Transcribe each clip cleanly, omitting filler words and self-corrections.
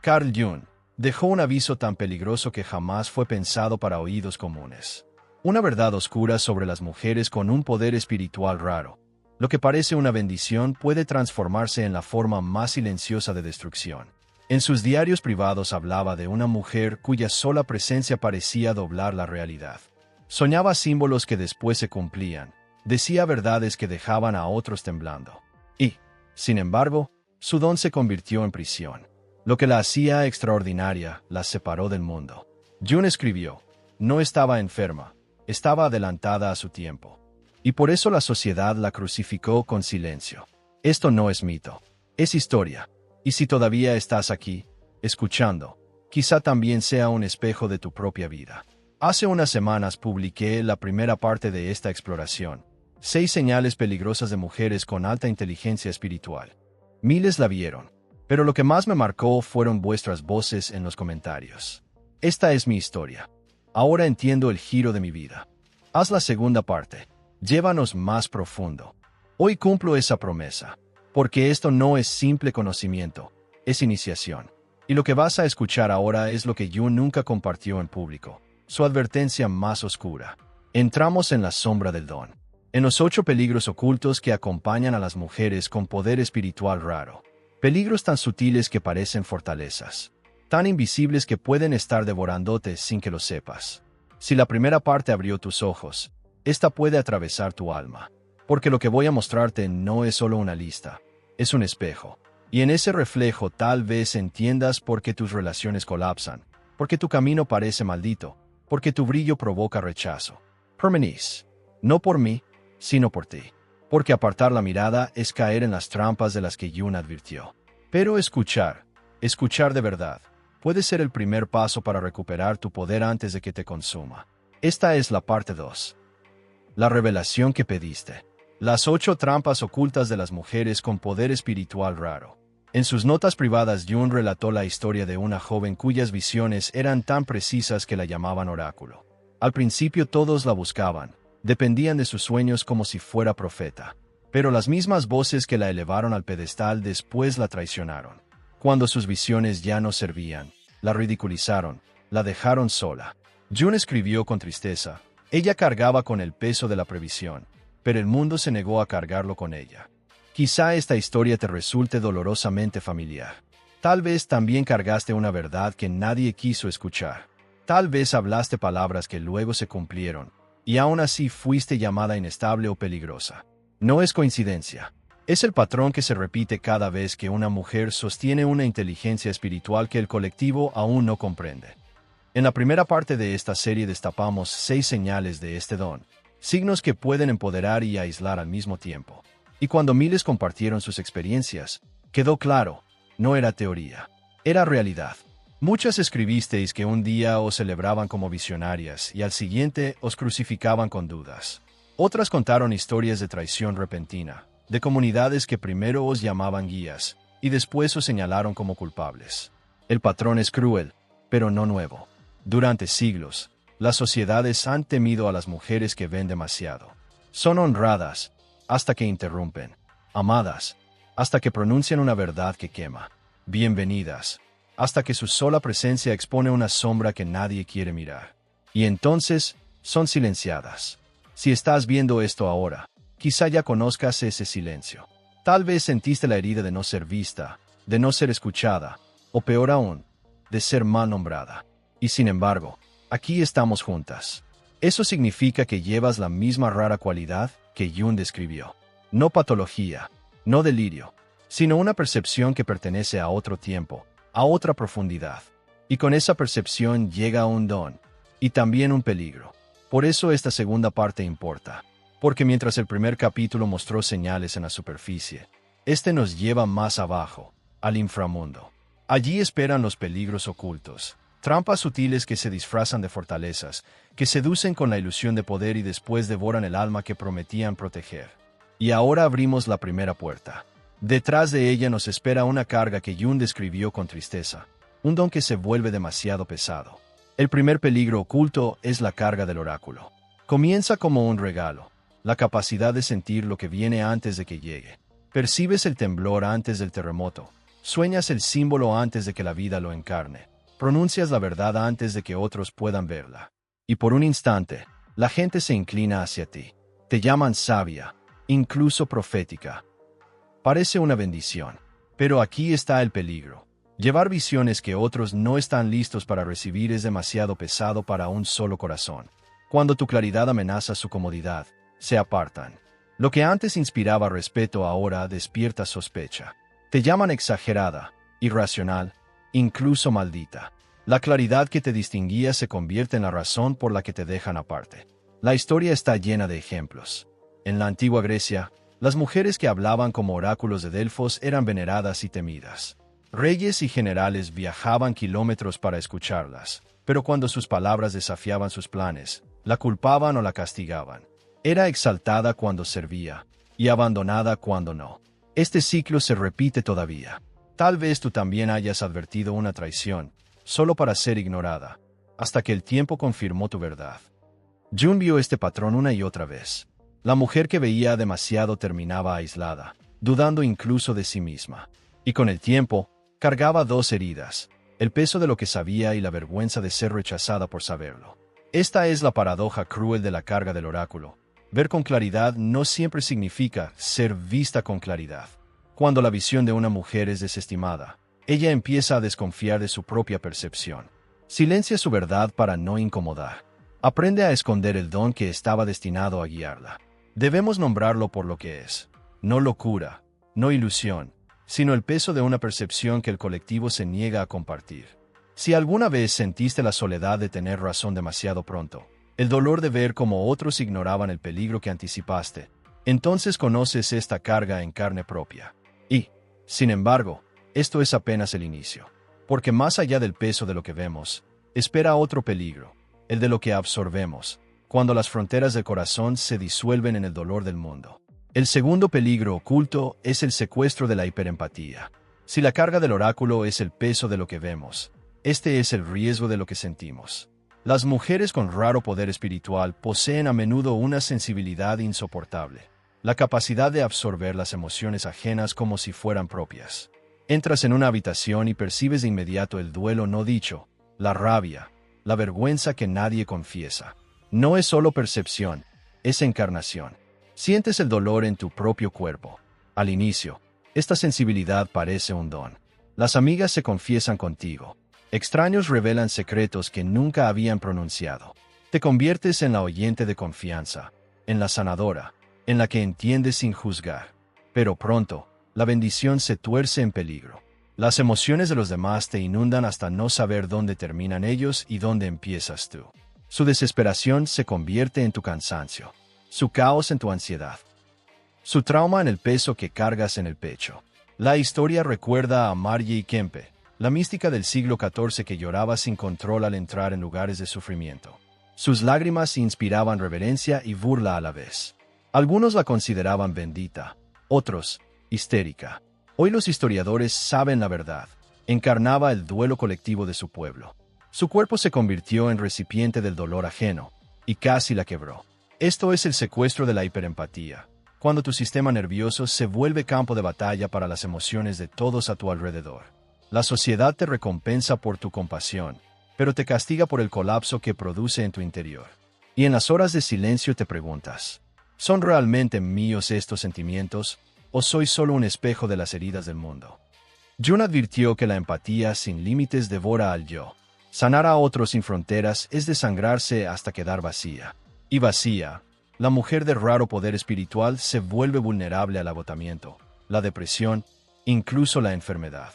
Carl Jung dejó un aviso tan peligroso que jamás fue pensado para oídos comunes. Una verdad oscura sobre las mujeres con un poder espiritual raro. Lo que parece una bendición puede transformarse en la forma más silenciosa de destrucción. En sus diarios privados hablaba de una mujer cuya sola presencia parecía doblar la realidad. Soñaba símbolos que después se cumplían. Decía verdades que dejaban a otros temblando. Y, sin embargo, su don se convirtió en prisión. Lo que la hacía extraordinaria la separó del mundo. Jung escribió: no estaba enferma, estaba adelantada a su tiempo. Y por eso la sociedad la crucificó con silencio. Esto no es mito, es historia. Y si todavía estás aquí, escuchando, quizá también sea un espejo de tu propia vida. Hace unas semanas publiqué la primera parte de esta exploración. 6 señales peligrosas de mujeres con alta inteligencia espiritual. Miles la vieron, pero lo que más me marcó fueron vuestras voces en los comentarios. Esta es mi historia. Ahora entiendo el giro de mi vida. Haz la segunda parte. Llévanos más profundo. Hoy cumplo esa promesa, porque esto no es simple conocimiento, es iniciación. Y lo que vas a escuchar ahora es lo que Jung nunca compartió en público, su advertencia más oscura. Entramos en la sombra del don. En los 8 peligros ocultos que acompañan a las mujeres con poder espiritual raro. Peligros tan sutiles que parecen fortalezas. Tan invisibles que pueden estar devorándote sin que lo sepas. Si la primera parte abrió tus ojos, esta puede atravesar tu alma. Porque lo que voy a mostrarte no es solo una lista, es un espejo. Y en ese reflejo tal vez entiendas por qué tus relaciones colapsan, porque tu camino parece maldito, porque tu brillo provoca rechazo. Permanece. No por mí, sino por ti. Porque apartar la mirada es caer en las trampas de las que Jung advirtió. Pero escuchar de verdad, puede ser el primer paso para recuperar tu poder antes de que te consuma. Esta es la parte 2. La revelación que pediste. Las 8 trampas ocultas de las mujeres con poder espiritual raro. En sus notas privadas, Jung relató la historia de una joven cuyas visiones eran tan precisas que la llamaban oráculo. Al principio todos la buscaban. Dependían de sus sueños como si fuera profeta. Pero las mismas voces que la elevaron al pedestal después la traicionaron. Cuando sus visiones ya no servían, la ridiculizaron, la dejaron sola. Jung escribió con tristeza: ella cargaba con el peso de la previsión, pero el mundo se negó a cargarlo con ella. Quizá esta historia te resulte dolorosamente familiar. Tal vez también cargaste una verdad que nadie quiso escuchar. Tal vez hablaste palabras que luego se cumplieron, y aún así fuiste llamada inestable o peligrosa. No es coincidencia. Es el patrón que se repite cada vez que una mujer sostiene una inteligencia espiritual que el colectivo aún no comprende. En la primera parte de esta serie destapamos 6 señales de este don, signos que pueden empoderar y aislar al mismo tiempo. Y cuando miles compartieron sus experiencias, quedó claro, no era teoría, era realidad. Muchas escribisteis que un día os celebraban como visionarias y al siguiente os crucificaban con dudas. Otras contaron historias de traición repentina, de comunidades que primero os llamaban guías y después os señalaron como culpables. El patrón es cruel, pero no nuevo. Durante siglos, las sociedades han temido a las mujeres que ven demasiado. Son honradas, hasta que interrumpen. Amadas, hasta que pronuncian una verdad que quema. Bienvenidas, hasta que su sola presencia expone una sombra que nadie quiere mirar. Y entonces, son silenciadas. Si estás viendo esto ahora, quizá ya conozcas ese silencio. Tal vez sentiste la herida de no ser vista, de no ser escuchada, o peor aún, de ser mal nombrada. Y sin embargo, aquí estamos juntas. Eso significa que llevas la misma rara cualidad que Jung describió. No patología, no delirio, sino una percepción que pertenece a otro tiempo, a otra profundidad. Y con esa percepción llega un don, y también un peligro. Por eso esta segunda parte importa. Porque mientras el primer capítulo mostró señales en la superficie, este nos lleva más abajo, al inframundo. Allí esperan los peligros ocultos, trampas sutiles que se disfrazan de fortalezas, que seducen con la ilusión de poder y después devoran el alma que prometían proteger. Y ahora abrimos la primera puerta. Detrás de ella nos espera una carga que Jung describió con tristeza, un don que se vuelve demasiado pesado. El primer peligro oculto es la carga del oráculo. Comienza como un regalo, la capacidad de sentir lo que viene antes de que llegue. Percibes el temblor antes del terremoto, Sueñas el símbolo antes de que la vida lo encarne. Pronuncias la verdad antes de que otros puedan verla. Y por un instante, la gente se inclina hacia ti. Te llaman sabia, incluso profética. Parece una bendición. Pero aquí está el peligro. Llevar visiones que otros no están listos para recibir es demasiado pesado para un solo corazón. Cuando tu claridad amenaza su comodidad, se apartan. Lo que antes inspiraba respeto ahora despierta sospecha. Te llaman exagerada, irracional, incluso maldita. La claridad que te distinguía se convierte en la razón por la que te dejan aparte. La historia está llena de ejemplos. En la antigua Grecia, las mujeres que hablaban como oráculos de Delfos eran veneradas y temidas. Reyes y generales viajaban kilómetros para escucharlas, pero cuando sus palabras desafiaban sus planes, la culpaban o la castigaban. Era exaltada cuando servía y abandonada cuando no. Este ciclo se repite todavía. Tal vez tú también hayas advertido una traición, solo para ser ignorada, hasta que el tiempo confirmó tu verdad. Jun vio este patrón una y otra vez. La mujer que veía demasiado terminaba aislada, dudando incluso de sí misma. Y con el tiempo, cargaba dos heridas, el peso de lo que sabía y la vergüenza de ser rechazada por saberlo. Esta es la paradoja cruel de la carga del oráculo. Ver con claridad no siempre significa ser vista con claridad. Cuando la visión de una mujer es desestimada, ella empieza a desconfiar de su propia percepción. Silencia su verdad para no incomodar. Aprende a esconder el don que estaba destinado a guiarla. Debemos nombrarlo por lo que es. No locura, no ilusión, sino el peso de una percepción que el colectivo se niega a compartir. Si alguna vez sentiste la soledad de tener razón demasiado pronto, el dolor de ver cómo otros ignoraban el peligro que anticipaste, entonces conoces esta carga en carne propia. Y, sin embargo, esto es apenas el inicio. Porque más allá del peso de lo que vemos, espera otro peligro, el de lo que absorbemos, cuando las fronteras del corazón se disuelven en el dolor del mundo. El segundo peligro oculto es el secuestro de la hiperempatía. Si la carga del oráculo es el peso de lo que vemos, este es el riesgo de lo que sentimos. Las mujeres con raro poder espiritual poseen a menudo una sensibilidad insoportable, la capacidad de absorber las emociones ajenas como si fueran propias. Entras en una habitación y percibes de inmediato el duelo no dicho, la rabia, la vergüenza que nadie confiesa. No es solo percepción, es encarnación. Sientes el dolor en tu propio cuerpo. Al inicio, esta sensibilidad parece un don. Las amigas se confiesan contigo. Extraños revelan secretos que nunca habían pronunciado. Te conviertes en la oyente de confianza, en la sanadora, en la que entiende sin juzgar. Pero pronto, la bendición se tuerce en peligro. Las emociones de los demás te inundan hasta no saber dónde terminan ellos y dónde empiezas tú. Su desesperación se convierte en tu cansancio, su caos en tu ansiedad, su trauma en el peso que cargas en el pecho. La historia recuerda a Margie Kempe, la mística del siglo XIV que lloraba sin control al entrar en lugares de sufrimiento. Sus lágrimas inspiraban reverencia y burla a la vez. Algunos la consideraban bendita, otros, histérica. Hoy los historiadores saben la verdad. Encarnaba el duelo colectivo de su pueblo. Su cuerpo se convirtió en recipiente del dolor ajeno, y casi la quebró. Esto es el secuestro de la hiperempatía, cuando tu sistema nervioso se vuelve campo de batalla para las emociones de todos a tu alrededor. La sociedad te recompensa por tu compasión, pero te castiga por el colapso que produce en tu interior. Y en las horas de silencio te preguntas, ¿son realmente míos estos sentimientos, o soy solo un espejo de las heridas del mundo? Jung advirtió que la empatía sin límites devora al yo. Sanar a otros sin fronteras es desangrarse hasta quedar vacía. Y vacía, la mujer de raro poder espiritual se vuelve vulnerable al agotamiento, la depresión, incluso la enfermedad.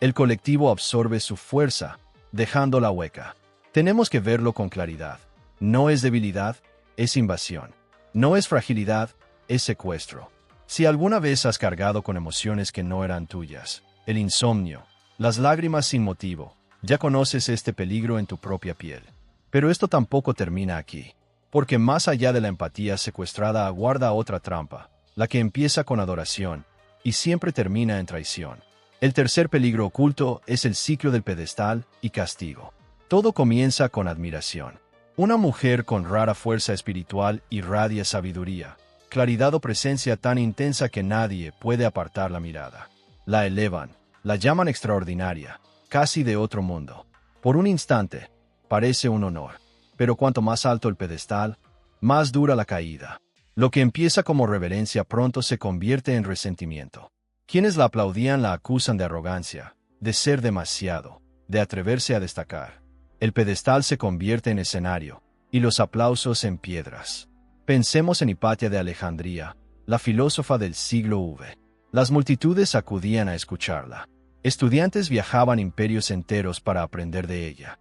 El colectivo absorbe su fuerza, dejándola hueca. Tenemos que verlo con claridad. No es debilidad, es invasión. No es fragilidad, es secuestro. Si alguna vez has cargado con emociones que no eran tuyas, el insomnio, las lágrimas sin motivo, ya conoces este peligro en tu propia piel. Pero esto tampoco termina aquí, porque más allá de la empatía secuestrada aguarda otra trampa, la que empieza con adoración y siempre termina en traición. El tercer peligro oculto es el ciclo del pedestal y castigo. Todo comienza con admiración. Una mujer con rara fuerza espiritual irradia sabiduría, claridad o presencia tan intensa que nadie puede apartar la mirada. La elevan, La llaman extraordinaria, casi de otro mundo. Por un instante, parece un honor. Pero cuanto más alto el pedestal, más dura la caída. Lo que empieza como reverencia pronto se convierte en resentimiento. Quienes la aplaudían la acusan de arrogancia, de ser demasiado, de atreverse a destacar. El pedestal se convierte en escenario, y los aplausos en piedras. Pensemos en Hipatia de Alejandría, la filósofa del siglo V. Las multitudes acudían a escucharla. Estudiantes viajaban imperios enteros para aprender de ella.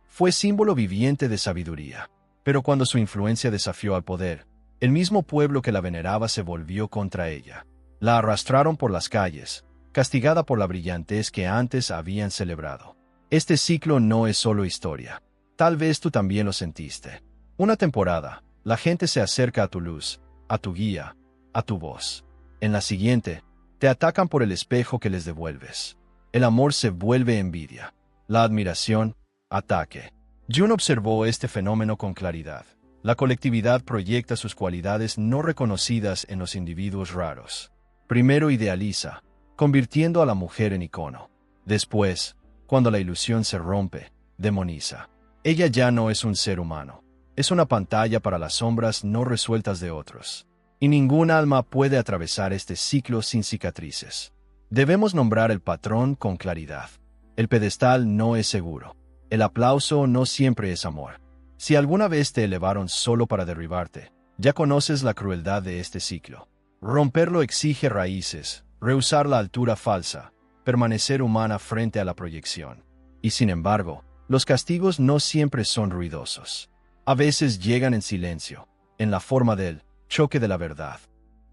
Fue símbolo viviente de sabiduría. Pero cuando su influencia desafió al poder, el mismo pueblo que la veneraba se volvió contra ella. La arrastraron por las calles, castigada por la brillantez que antes habían celebrado. Este ciclo no es solo historia. Tal vez tú también lo sentiste. Una temporada, la gente se acerca a tu luz, a tu guía, a tu voz. En la siguiente, te atacan por el espejo que les devuelves. El amor se vuelve envidia. La admiración, ataque. Jung observó este fenómeno con claridad. La colectividad proyecta sus cualidades no reconocidas en los individuos raros. Primero idealiza, convirtiendo a la mujer en icono. Después, cuando la ilusión se rompe, demoniza. Ella ya no es un ser humano. Es una pantalla para las sombras no resueltas de otros. Y ningún alma puede atravesar este ciclo sin cicatrices. Debemos nombrar el patrón con claridad. El pedestal no es seguro. El aplauso no siempre es amor. Si alguna vez te elevaron solo para derribarte, ya conoces la crueldad de este ciclo. Romperlo exige raíces, rehusar la altura falsa, permanecer humana frente a la proyección. Y sin embargo, los castigos no siempre son ruidosos. A veces llegan en silencio, en la forma del choque de la verdad.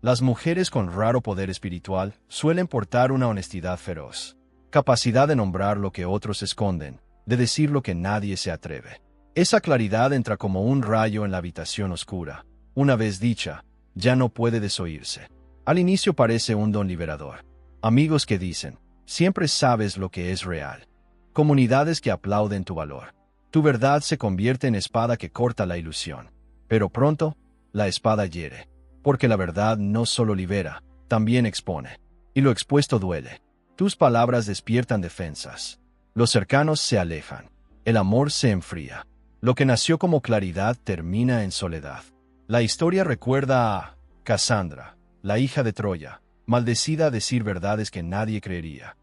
Las mujeres con raro poder espiritual suelen portar una honestidad feroz, capacidad de nombrar lo que otros esconden, de decir lo que nadie se atreve. Esa claridad entra como un rayo en la habitación oscura. Una vez dicha, ya no puede desoírse. Al inicio parece un don liberador. Amigos que dicen, siempre sabes lo que es real. Comunidades que aplauden tu valor. Tu verdad se convierte en espada que corta la ilusión. Pero pronto, la espada hiere. Porque la verdad no solo libera, también expone. Y lo expuesto duele. Tus palabras despiertan defensas. Los cercanos se alejan. El amor se enfría. Lo que nació como claridad termina en soledad. La historia recuerda a Casandra, la hija de Troya, maldecida a decir verdades que nadie creería.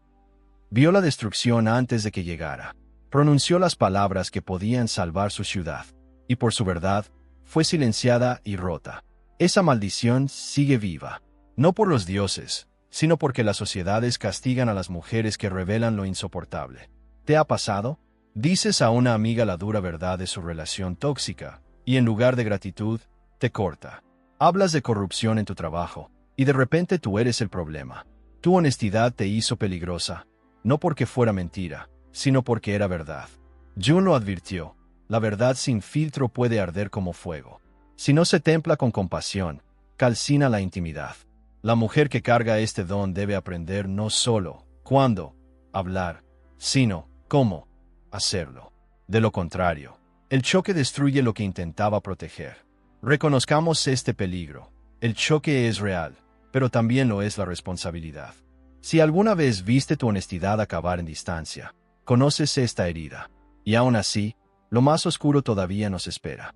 Vio la destrucción antes de que llegara. Pronunció las palabras que podían salvar su ciudad. Y por su verdad, fue silenciada y rota. Esa maldición sigue viva. No por los dioses, sino porque las sociedades castigan a las mujeres que revelan lo insoportable. ¿Te ha pasado? Dices a una amiga la dura verdad de su relación tóxica, y en lugar de gratitud, te corta. Hablas de corrupción en tu trabajo, y de repente tú eres el problema. Tu honestidad te hizo peligrosa, no porque fuera mentira, sino porque era verdad. Jung lo advirtió, la verdad sin filtro puede arder como fuego. Si no se templa con compasión, calcina la intimidad. La mujer que carga este don debe aprender no solo cuándo hablar, sino cómo hacerlo. De lo contrario, el choque destruye lo que intentaba proteger. Reconozcamos este peligro. El choque es real, pero también lo es la responsabilidad. Si alguna vez viste tu honestidad acabar en distancia, conoces esta herida. Y aún así, lo más oscuro todavía nos espera.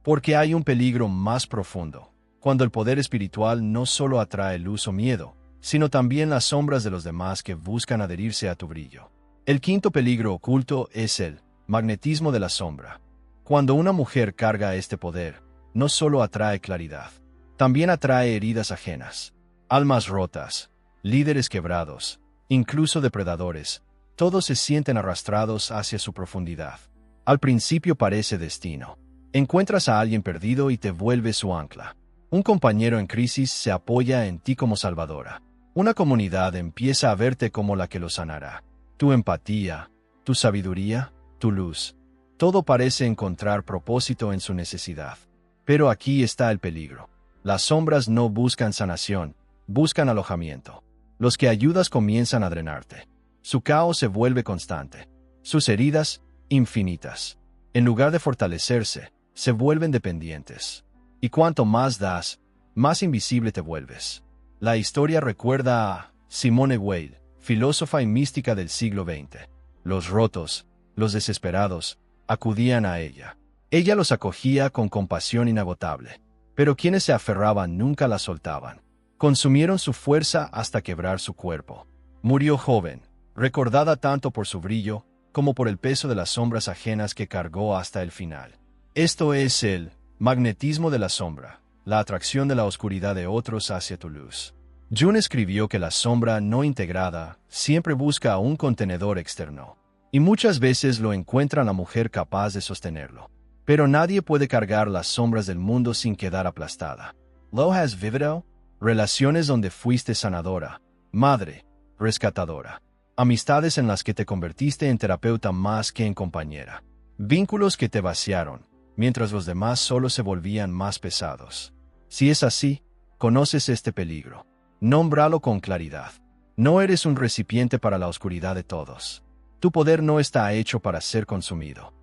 Porque hay un peligro más profundo, cuando el poder espiritual no solo atrae luz o miedo, sino también las sombras de los demás que buscan adherirse a tu brillo. El quinto peligro oculto es el magnetismo de la sombra. Cuando una mujer carga este poder, no solo atrae claridad, también atrae heridas ajenas, almas rotas, líderes quebrados, incluso depredadores. Todos se sienten arrastrados hacia su profundidad. Al principio parece destino. Encuentras a alguien perdido y te vuelve su ancla. Un compañero en crisis se apoya en ti como salvadora. Una comunidad empieza a verte como la que lo sanará. Tu empatía, tu sabiduría, tu luz. Todo parece encontrar propósito en su necesidad. Pero aquí está el peligro. Las sombras no buscan sanación, buscan alojamiento. Los que ayudas comienzan a drenarte. Su caos se vuelve constante. Sus heridas, infinitas. En lugar de fortalecerse, se vuelven dependientes. Y cuanto más das, más invisible te vuelves. La historia recuerda a Simone Weil, filósofa y mística del siglo XX. Los rotos, los desesperados, acudían a ella. Ella los acogía con compasión inagotable, pero quienes se aferraban nunca la soltaban. Consumieron su fuerza hasta quebrar su cuerpo. Murió joven, recordada tanto por su brillo como por el peso de las sombras ajenas que cargó hasta el final. Esto es el magnetismo de la sombra, la atracción de la oscuridad de otros hacia tu luz. Jung escribió que la sombra no integrada siempre busca un contenedor externo, y muchas veces lo encuentra la mujer capaz de sostenerlo. Pero nadie puede cargar las sombras del mundo sin quedar aplastada. ¿Lo has vivido? Relaciones donde fuiste sanadora, madre, rescatadora. Amistades en las que te convertiste en terapeuta más que en compañera. Vínculos que te vaciaron, mientras los demás solo se volvían más pesados. Si es así, conoces este peligro. Nómbralo con claridad. No eres un recipiente para la oscuridad de todos. Tu poder no está hecho para ser consumido.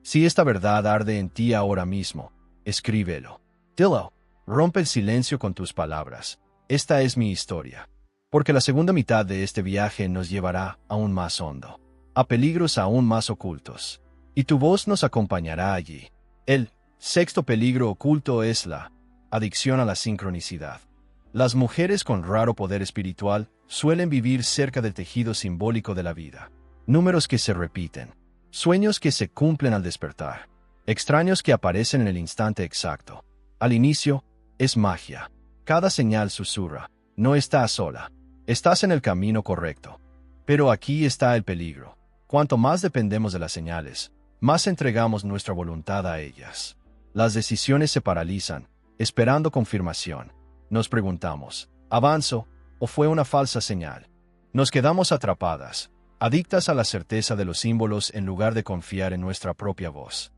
Si esta verdad arde en ti ahora mismo, escríbelo. Dilo. Rompe el silencio con tus palabras. Esta es mi historia. Porque la segunda mitad de este viaje nos llevará aún más hondo, a peligros aún más ocultos. Y tu voz nos acompañará allí. El sexto peligro oculto es la adicción a la sincronicidad. Las mujeres con raro poder espiritual suelen vivir cerca del tejido simbólico de la vida. Números que se repiten. Sueños que se cumplen al despertar. Extraños que aparecen en el instante exacto. Al inicio, es magia. Cada señal susurra. No estás sola. Estás en el camino correcto. Pero aquí está el peligro. Cuanto más dependemos de las señales, más entregamos nuestra voluntad a ellas. Las decisiones se paralizan, esperando confirmación. Nos preguntamos, ¿avanzo o fue una falsa señal? Nos quedamos atrapadas, adictas a la certeza de los símbolos en lugar de confiar en nuestra propia voz.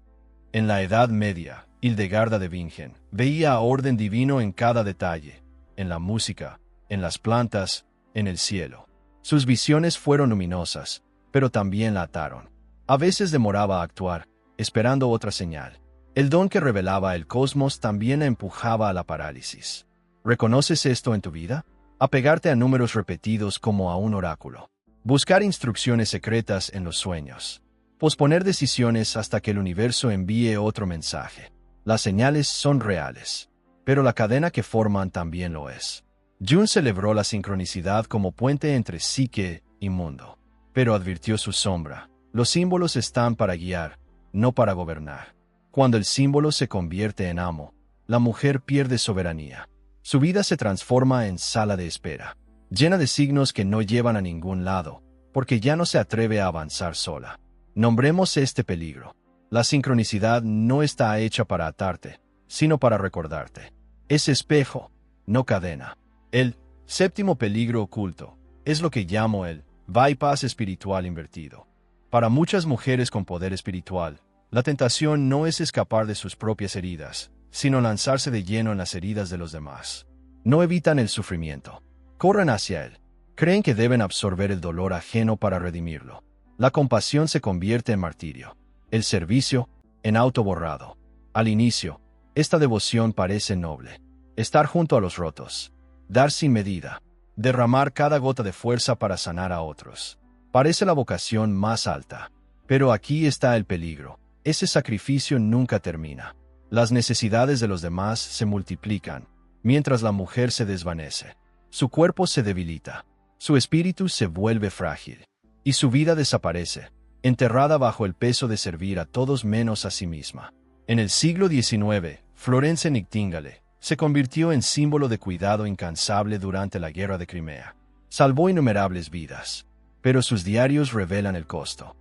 En la Edad Media, Hildegarda de Bingen veía orden divino en cada detalle, en la música, en las plantas, en el cielo. Sus visiones fueron luminosas, pero también la ataron. A veces demoraba a actuar, esperando otra señal. El don que revelaba el cosmos también la empujaba a la parálisis. ¿Reconoces esto en tu vida? Apegarte a números repetidos como a un oráculo. Buscar instrucciones secretas en los sueños. Posponer decisiones hasta que el universo envíe otro mensaje. Las señales son reales, pero la cadena que forman también lo es. Jung celebró la sincronicidad como puente entre psique y mundo, pero advirtió su sombra. Los símbolos están para guiar, no para gobernar. Cuando el símbolo se convierte en amo, la mujer pierde soberanía. Su vida se transforma en sala de espera, llena de signos que no llevan a ningún lado, porque ya no se atreve a avanzar sola. Nombremos este peligro. La sincronicidad no está hecha para atarte, sino para recordarte. Es espejo, no cadena. El séptimo peligro oculto es lo que llamo el bypass espiritual invertido. Para muchas mujeres con poder espiritual, la tentación no es escapar de sus propias heridas, sino lanzarse de lleno en las heridas de los demás. No evitan el sufrimiento. Corren hacia él. Creen que deben absorber el dolor ajeno para redimirlo. La compasión se convierte en martirio. El servicio, en auto borrado. Al inicio, esta devoción parece noble. Estar junto a los rotos. Dar sin medida. Derramar cada gota de fuerza para sanar a otros. Parece la vocación más alta. Pero aquí está el peligro. Ese sacrificio nunca termina. Las necesidades de los demás se multiplican, mientras la mujer se desvanece. Su cuerpo se debilita. Su espíritu se vuelve frágil. Y su vida desaparece, enterrada bajo el peso de servir a todos menos a sí misma. En el siglo XIX, Florence Nightingale se convirtió en símbolo de cuidado incansable durante la Guerra de Crimea. Salvó innumerables vidas, pero sus diarios revelan el costo.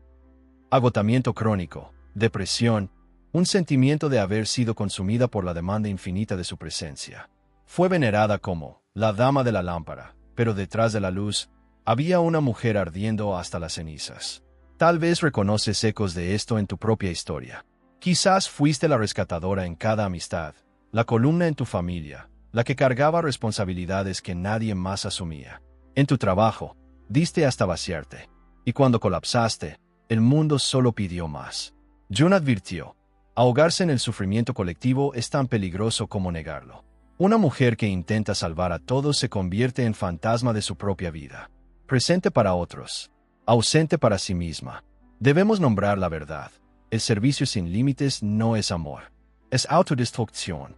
Agotamiento crónico, depresión, un sentimiento de haber sido consumida por la demanda infinita de su presencia. Fue venerada como la dama de la lámpara, pero detrás de la luz había una mujer ardiendo hasta las cenizas. Tal vez reconoces ecos de esto en tu propia historia. Quizás fuiste la rescatadora en cada amistad, la columna en tu familia, la que cargaba responsabilidades que nadie más asumía. En tu trabajo, diste hasta vaciarte, y cuando colapsaste, el mundo solo pidió más. Jung advirtió, ahogarse en el sufrimiento colectivo es tan peligroso como negarlo. Una mujer que intenta salvar a todos se convierte en fantasma de su propia vida. presente para otros, ausente para sí misma. Debemos nombrar la verdad. El servicio sin límites no es amor, es autodestrucción.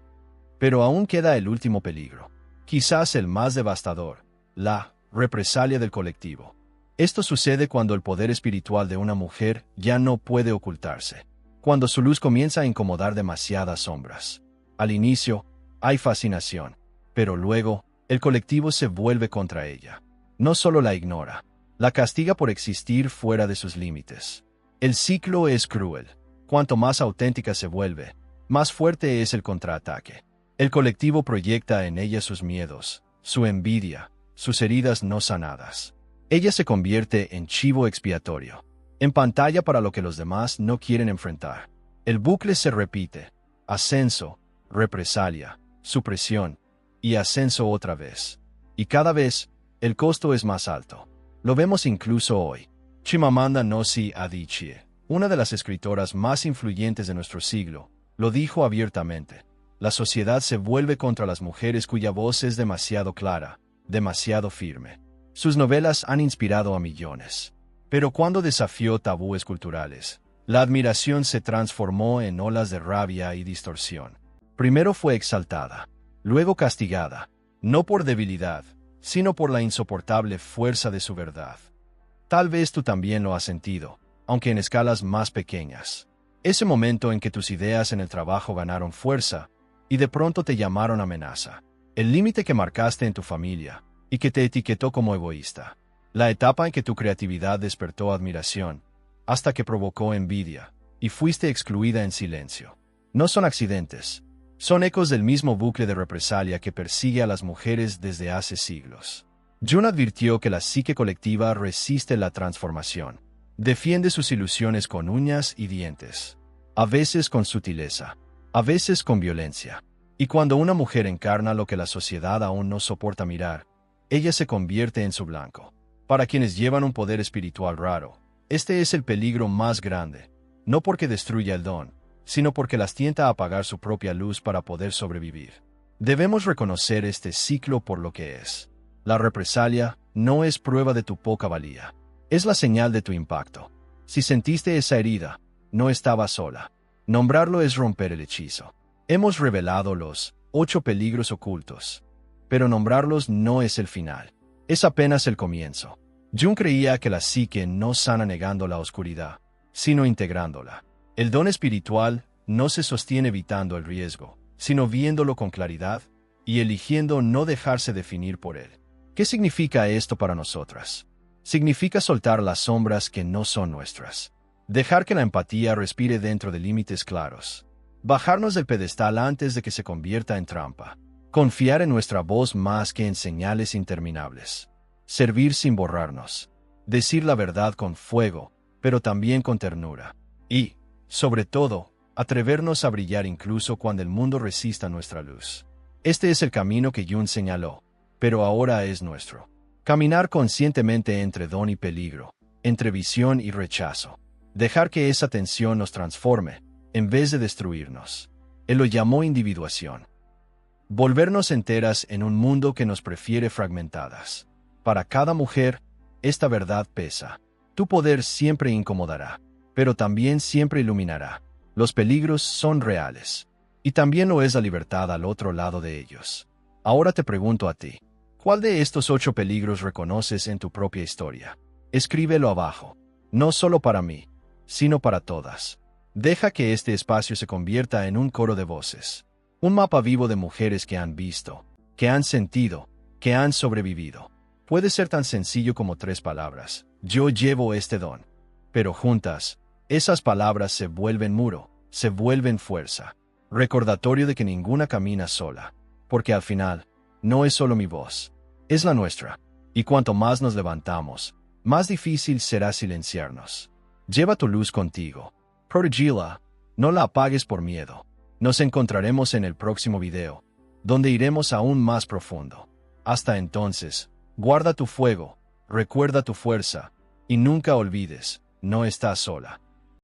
Pero aún queda el último peligro, quizás el más devastador, la represalia del colectivo. Esto sucede cuando el poder espiritual de una mujer ya no puede ocultarse, cuando su luz comienza a incomodar demasiadas sombras. Al inicio, hay fascinación, pero luego, el colectivo se vuelve contra ella. No solo la ignora, la castiga por existir fuera de sus límites. El ciclo es cruel. Cuanto más auténtica se vuelve, más fuerte es el contraataque. El colectivo proyecta en ella sus miedos, su envidia, sus heridas no sanadas. Ella se convierte en chivo expiatorio, en pantalla para lo que los demás no quieren enfrentar. El bucle se repite: ascenso, represalia, supresión, y ascenso otra vez. Y cada vez, el costo es más alto. Lo vemos incluso hoy. Chimamanda Ngozi Adichie, una de las escritoras más influyentes de nuestro siglo, lo dijo abiertamente: la sociedad se vuelve contra las mujeres cuya voz es demasiado clara, demasiado firme. Sus novelas han inspirado a millones. Pero cuando desafió tabúes culturales, la admiración se transformó en olas de rabia y distorsión. Primero fue exaltada, luego castigada, no por debilidad, sino por la insoportable fuerza de su verdad. Tal vez tú también lo has sentido, aunque en escalas más pequeñas. Ese momento en que tus ideas en el trabajo ganaron fuerza, y de pronto te llamaron amenaza. El límite que marcaste en tu familia, y que te etiquetó como egoísta. La etapa en que tu creatividad despertó admiración, hasta que provocó envidia, y fuiste excluida en silencio. No son accidentes. Son ecos del mismo bucle de represalia que persigue a las mujeres desde hace siglos. Jung advirtió que la psique colectiva resiste la transformación. Defiende sus ilusiones con uñas y dientes. A veces con sutileza, a veces con violencia. Y cuando una mujer encarna lo que la sociedad aún no soporta mirar, ella se convierte en su blanco. Para quienes llevan un poder espiritual raro, este es el peligro más grande, no porque destruya el don, sino porque las tienta a apagar su propia luz para poder sobrevivir. Debemos reconocer este ciclo por lo que es. La represalia no es prueba de tu poca valía, es la señal de tu impacto. Si sentiste esa herida, no estabas sola. Nombrarlo es romper el hechizo. Hemos revelado los 8 peligros ocultos, pero nombrarlos no es el final, es apenas el comienzo. Jung creía que la psique no sana negando la oscuridad, sino integrándola. El don espiritual no se sostiene evitando el riesgo, sino viéndolo con claridad y eligiendo no dejarse definir por él. ¿Qué significa esto para nosotras? Significa soltar las sombras que no son nuestras. Dejar que la empatía respire dentro de límites claros. Bajarnos del pedestal antes de que se convierta en trampa. Confiar en nuestra voz más que en señales interminables. Servir sin borrarnos. Decir la verdad con fuego, pero también con ternura. Y, sobre todo, atrevernos a brillar incluso cuando el mundo resista nuestra luz. Este es el camino que Jung señaló, pero ahora es nuestro. Caminar conscientemente entre don y peligro, entre visión y rechazo. Dejar que esa tensión nos transforme, en vez de destruirnos. Él lo llamó individuación. Volvernos enteras en un mundo que nos prefiere fragmentadas. Para cada mujer, esta verdad pesa. Tu poder siempre incomodará, pero también siempre iluminará. Los peligros son reales. Y también lo es la libertad al otro lado de ellos. Ahora te pregunto a ti, ¿cuál de estos 8 peligros reconoces en tu propia historia? Escríbelo abajo. No solo para mí, sino para todas. Deja que este espacio se convierta en un coro de voces. Un mapa vivo de mujeres que han visto, que han sentido, que han sobrevivido. Puede ser tan sencillo como 3 palabras. Yo llevo este don. Pero juntas, esas palabras se vuelven muro, se vuelven fuerza. Recordatorio de que ninguna camina sola. Porque al final, no es solo mi voz, es la nuestra. Y cuanto más nos levantamos, más difícil será silenciarnos. Lleva tu luz contigo. Protegila, no la apagues por miedo. Nos encontraremos en el próximo video, donde iremos aún más profundo. Hasta entonces, guarda tu fuego, recuerda tu fuerza, y nunca olvides, no estás sola.